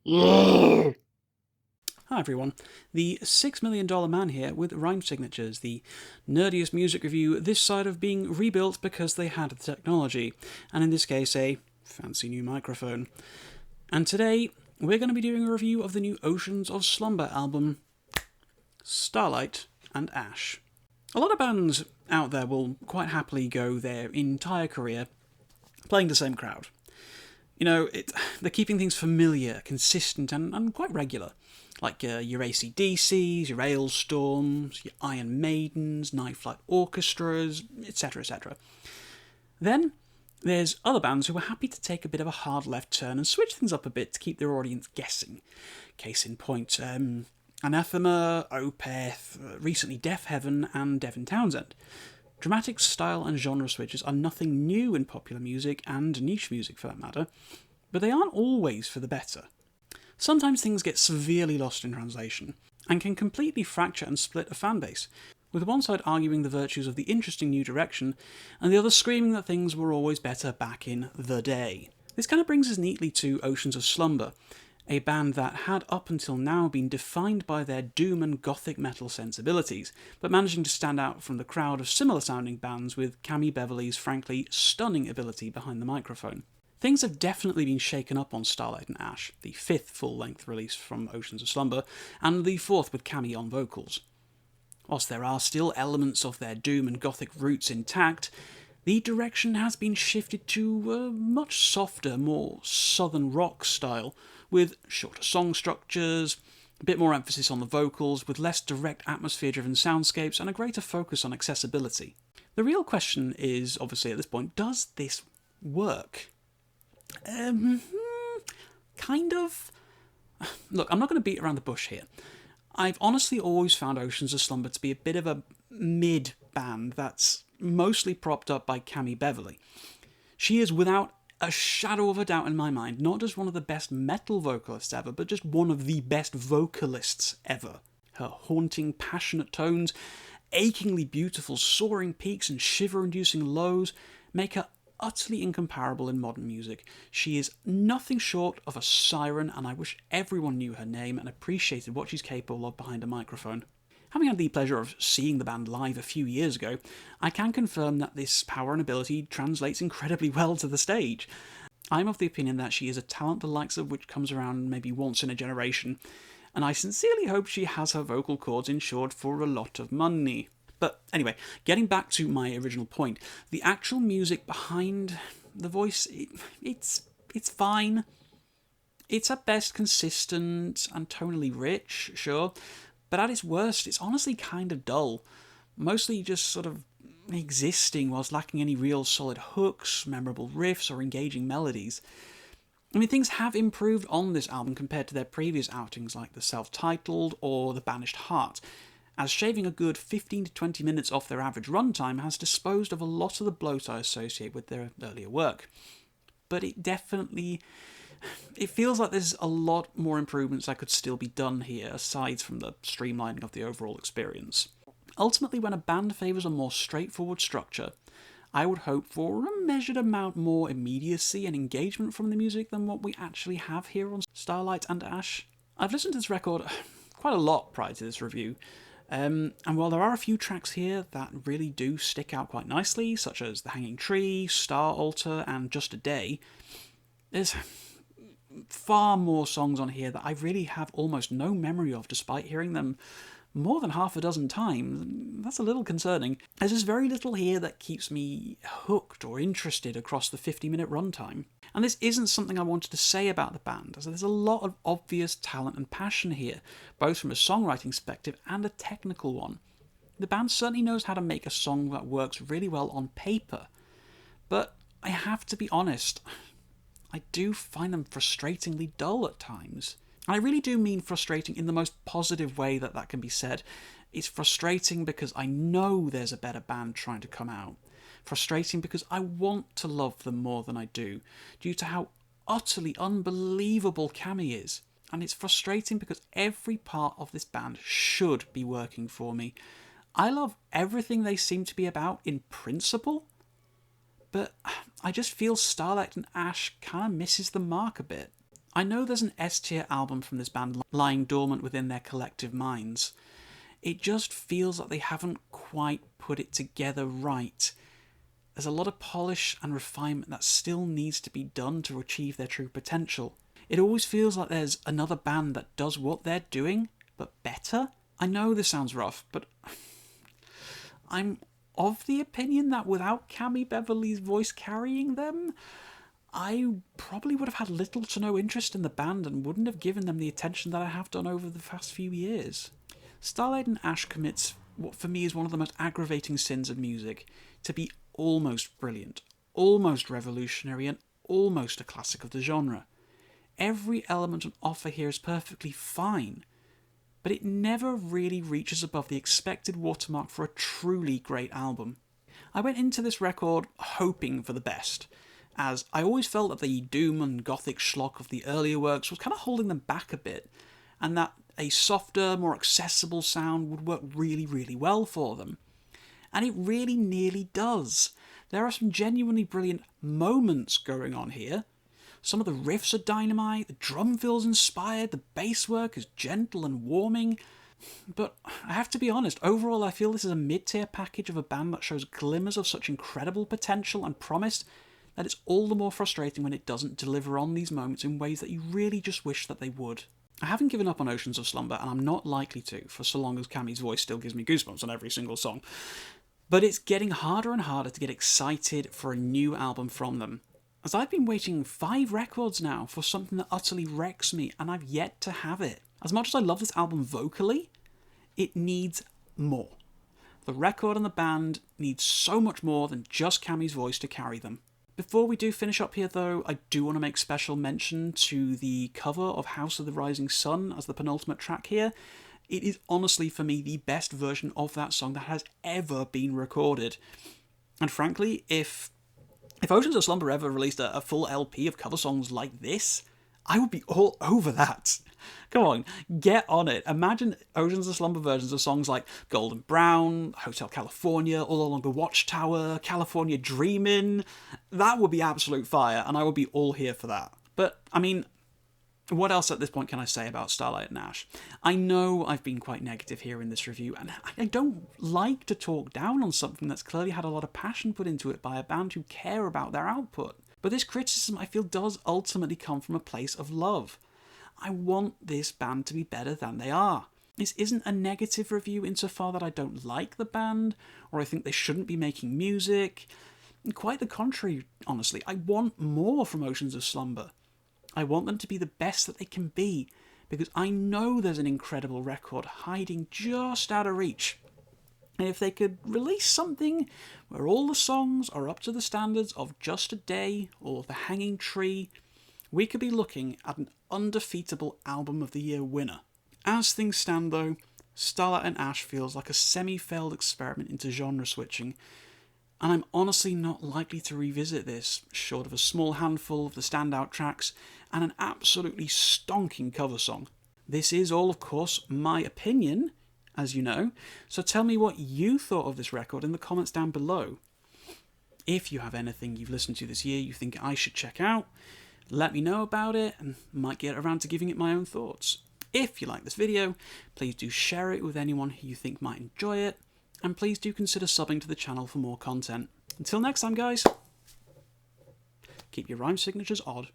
Hi everyone, the $6 Million Man here with Rhyme Signatures, the nerdiest music review this side of being rebuilt because they had the technology, and in this case a fancy new microphone. And today we're going to be doing a review of the new Oceans of Slumber album, Starlight and Ash. A lot of bands out there will quite happily go their entire career playing the same crowd. You know, they're keeping things familiar, consistent, and quite regular. Like your AC/DCs, your Ailstorms, your Iron Maidens, Night Flight Orchestras, etc., etc. Then there's other bands who are happy to take a bit of a hard left turn and switch things up a bit to keep their audience guessing. Case in point, Anathema, Opeth, recently Deafheaven, and Devin Townsend. Dramatic style and genre switches are nothing new in popular music, and niche music for that matter, but they aren't always for the better. Sometimes things get severely lost in translation, and can completely fracture and split a fanbase, with one side arguing the virtues of the interesting new direction, and the other screaming that things were always better back in the day. This kind of brings us neatly to Oceans of Slumber, a band that had up until now been defined by their doom and gothic metal sensibilities, but managing to stand out from the crowd of similar sounding bands with Cammy Beverley's frankly stunning ability behind the microphone. Things have definitely been shaken up on Starlight and Ash, the fifth full-length release from Oceans of Slumber, and the fourth with Cammy on vocals. Whilst there are still elements of their doom and gothic roots intact, the direction has been shifted to a much softer, more southern rock style, with shorter song structures, a bit more emphasis on the vocals, with less direct atmosphere-driven soundscapes, and a greater focus on accessibility. The real question is, obviously at this point, does this work? Kind of. Look, I'm not going to beat around the bush here. I've honestly always found Oceans of Slumber to be a bit of a mid band that's mostly propped up by Cammy Beverley. She is, without a shadow of a doubt in my mind, not just one of the best metal vocalists ever, but just one of the best vocalists ever. Her haunting, passionate tones, achingly beautiful, soaring peaks, and shiver-inducing lows make her utterly incomparable in modern music. She is nothing short of a siren, and I wish everyone knew her name and appreciated what she's capable of behind a microphone. Having had the pleasure of seeing the band live a few years ago, I can confirm that this power and ability translates incredibly well to the stage. I'm of the opinion that she is a talent the likes of which comes around maybe once in a generation, and I sincerely hope she has her vocal cords insured for a lot of money. But anyway, getting back to my original point, the actual music behind the voice, it's fine. It's at best consistent and tonally rich, sure, but at its worst, it's honestly kind of dull. Mostly just sort of existing whilst lacking any real solid hooks, memorable riffs, or engaging melodies. I mean, things have improved on this album compared to their previous outings like the self-titled or the Banished Heart, as shaving a good 15 to 20 minutes off their average runtime has disposed of a lot of the bloat I associate with their earlier work. But it feels like there's a lot more improvements that could still be done here, aside from the streamlining of the overall experience. Ultimately, when a band favours a more straightforward structure, I would hope for a measured amount more immediacy and engagement from the music than what we actually have here on Starlight and Ash. I've listened to this record quite a lot prior to this review, and while there are a few tracks here that really do stick out quite nicely, such as The Hanging Tree, Star Altar, and Just a Day, there's far more songs on here that I really have almost no memory of despite hearing them more than half a dozen times. That's a little concerning. There's just very little here that keeps me hooked or interested across the 50-minute runtime. And this isn't something I wanted to say about the band, as there's a lot of obvious talent and passion here, both from a songwriting perspective and a technical one. The band certainly knows how to make a song that works really well on paper, but I have to be honest, I do find them frustratingly dull at times. And I really do mean frustrating in the most positive way that can be said. It's frustrating because I know there's a better band trying to come out. Frustrating because I want to love them more than I do, due to how utterly unbelievable Cammy is. And it's frustrating because every part of this band should be working for me. I love everything they seem to be about in principle, but I just feel Starlight and Ash kind of misses the mark a bit. I know there's an S-tier album from this band lying dormant within their collective minds. It just feels like they haven't quite put it together right. There's a lot of polish and refinement that still needs to be done to achieve their true potential. It always feels like there's another band that does what they're doing, but better. I know this sounds rough, but I'm of the opinion that without Cammy Beverley's voice carrying them, I probably would have had little to no interest in the band and wouldn't have given them the attention that I have done over the past few years. Starlight and Ash commits what for me is one of the most aggravating sins of music, to be almost brilliant, almost revolutionary, and almost a classic of the genre. Every element on offer here is perfectly fine, but it never really reaches above the expected watermark for a truly great album. I went into this record hoping for the best, as I always felt that the doom and gothic schlock of the earlier works was kind of holding them back a bit, and that a softer, more accessible sound would work really, really well for them. And it really nearly does. There are some genuinely brilliant moments going on here. Some of the riffs are dynamite, the drum feels inspired, the bass work is gentle and warming. But I have to be honest, overall I feel this is a mid-tier package of a band that shows glimmers of such incredible potential and promise that it's all the more frustrating when it doesn't deliver on these moments in ways that you really just wish that they would. I haven't given up on Oceans of Slumber, and I'm not likely to, for so long as Cammy's voice still gives me goosebumps on every single song. But it's getting harder and harder to get excited for a new album from them, as I've been waiting 5 records now for something that utterly wrecks me, and I've yet to have it. As much as I love this album vocally, it needs more. The record and the band need so much more than just Cammy's voice to carry them. Before we do finish up here though, I do want to make special mention to the cover of House of the Rising Sun as the penultimate track here. It is honestly for me the best version of that song that has ever been recorded. And frankly, if Oceans of Slumber ever released a full LP of cover songs like this, I would be all over that. Come on, get on it. Imagine Oceans of Slumber versions of songs like Golden Brown, Hotel California, All Along the Watchtower, California Dreamin'. That would be absolute fire, and I would be all here for that. But, I mean, what else at this point can I say about Starlight and Ash? I know I've been quite negative here in this review, and I don't like to talk down on something that's clearly had a lot of passion put into it by a band who care about their output. But this criticism, I feel, does ultimately come from a place of love. I want this band to be better than they are. This isn't a negative review insofar that I don't like the band, or I think they shouldn't be making music. Quite the contrary, honestly. I want more from Oceans of Slumber. I want them to be the best that they can be, because I know there's an incredible record hiding just out of reach. And if they could release something where all the songs are up to the standards of Just a Day or The Hanging Tree, we could be looking at an undefeatable Album of the Year winner. As things stand though, Starlight and Ash feels like a semi-failed experiment into genre switching, and I'm honestly not likely to revisit this, short of a small handful of the standout tracks and an absolutely stonking cover song. This is all, of course, my opinion, as you know, so tell me what you thought of this record in the comments down below. If you have anything you've listened to this year you think I should check out, let me know about it and might get around to giving it my own thoughts. If you like this video, please do share it with anyone who you think might enjoy it, and please do consider subbing to the channel for more content. Until next time guys, keep your rhyme signatures odd.